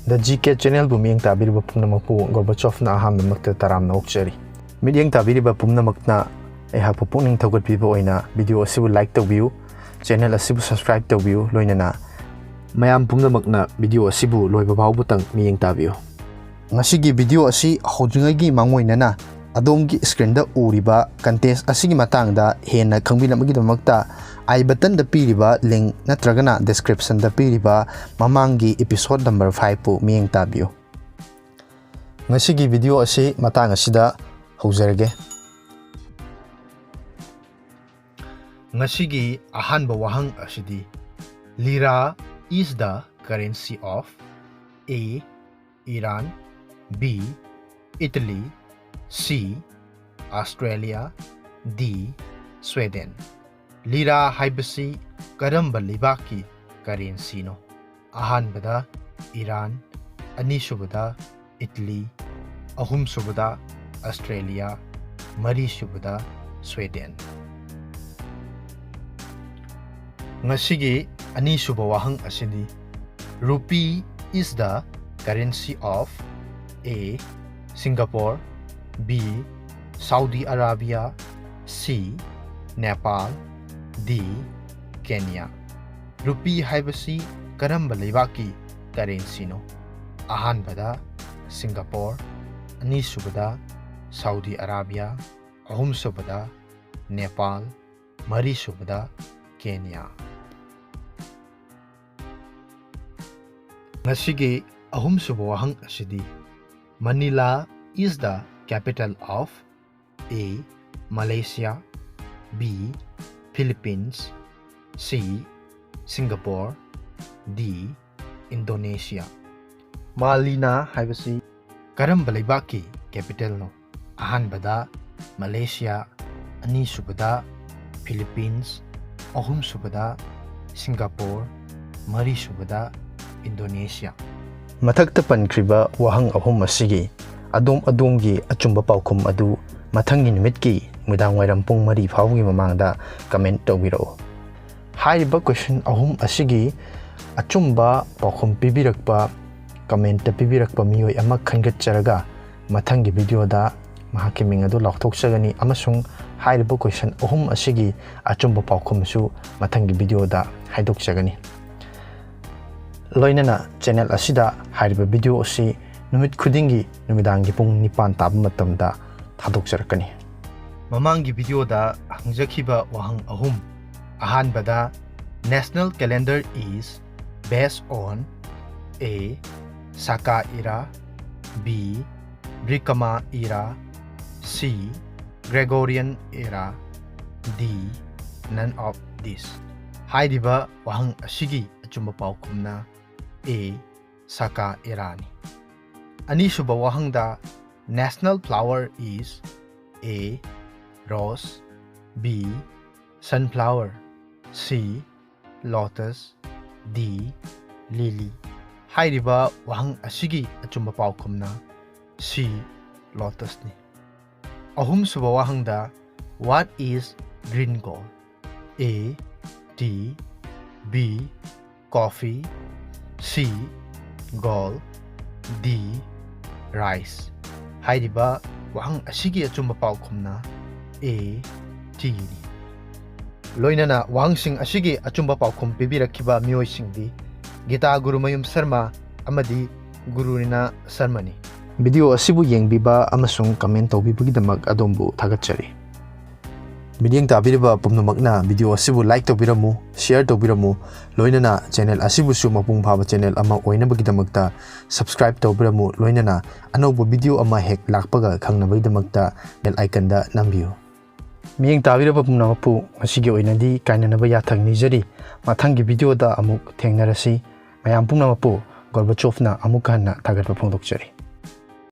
The GK channel bu miyeng tabiriba pumnamakpu Gorbachov na ahamdamakta taramna okchari. Midyeng tabiriba pumnamakna aihapu pungning thawgatpiba oina video asibu like tawbiu, channel asibu subscribe tawbiu loinana mayam pumnamakna video asibu loiba bawbutang miyeng tabiu. Ngasigi video asi hojungai mangoinana adomgi screen da uriba contest asigi matangda hena khangbinamagidmakta I button the piriba link natragana description the piriba mamangi episode number 5 pu miyeng tabiu. Ngasigi video asi matang asida haujarage. Ngasigi ahanba wahang asidi Lira is the currency of A. Iran, B. Italy, C. Australia, D. Sweden. Lira haibasi karamba libaki currency no. Ahanbada Iran, anisubada Italy, ahumsubada Australia, marisubada Sweden. Ngasigi anisuba wahang asini Rupee is the currency of A. Singapore, B. Saudi Arabia, C. Nepal, D. Kenya. Rupee haibasi karamba leibaki currency no. Ahanbada Singapore, anisubada Saudi Arabia, ahumsubada Nepal, marisubada Kenya. Ngasigi ahumsuba wahang asidi Manila is the capital of A. Malaysia, B. Philippines, C. Singapore, D. Indonesia. Malina haibasi karamba leibaki capital no. Ahanbada Malaysia, anisubada Philippines, ahumsubada Singapore, marisubada Indonesia. Mathakta pankriba wahang ahum asigi adom-adomgi achumba paukhum adu mathangi nimitki mudang wairam pung mari phawgi mamangda comment tawbiro. Haiba question ahum asigi achumba paukhum pibirakpa comment ta pibirakpa miyoi ama khangatcharaga mathangi video da mahaki ming adu laukthokchagani amasung haiba question ahum asigi achumba paukhum su mathangi video da haidokchagani. Loinana channel asida haiba video asi numit khudingi numidangi pung nipan tab matamda thadokjarakani. Mamangi video da hangjakhiba wahang ahum ahanbada national calendar is based on A. Saka era, B. Brikama era, C. Gregorian era, D. None of this. Haidiba wahang asigi achumba paukumna A. Saka era ni. Anisuba wahangda national flower is A. Rose, B. Sunflower, C. Lotus, D. Lily. Haidiba wahang asigi achumba paukumna C. Lotus ni. Ahum suba wahangda what is green gold? A. Tea, B. Coffee, C. Gold, D. Rice. Haidiba wahang asigi achumba paukumna A. Tea ni. Loinana wahang sing asigi achumba paukum pibirakhiba miyoi singdi Gita Gurumayum Sharma amadi Gururina Sharma ni. Video asibu yengbiba amasung comment tawbibagidamag adombu thagatchari. Midyeng tabiriba pumnamakna video asibu like tawbiramu, share tawbiramu, loinana channel asibu su mapung phaba channel ama oinabagidamagta subscribe tawbiramu, loinana anobo video ama hek lakpaga khangnabagidamagta bell icon da nambiu. Midyeng tabiriba pumnamapu asigi oinadi kainanaba yathang nijari mathangi video da amuk thengnarasi mayam pumnamapu Gorbachov na amuk hanna thagatpa phongdokchari.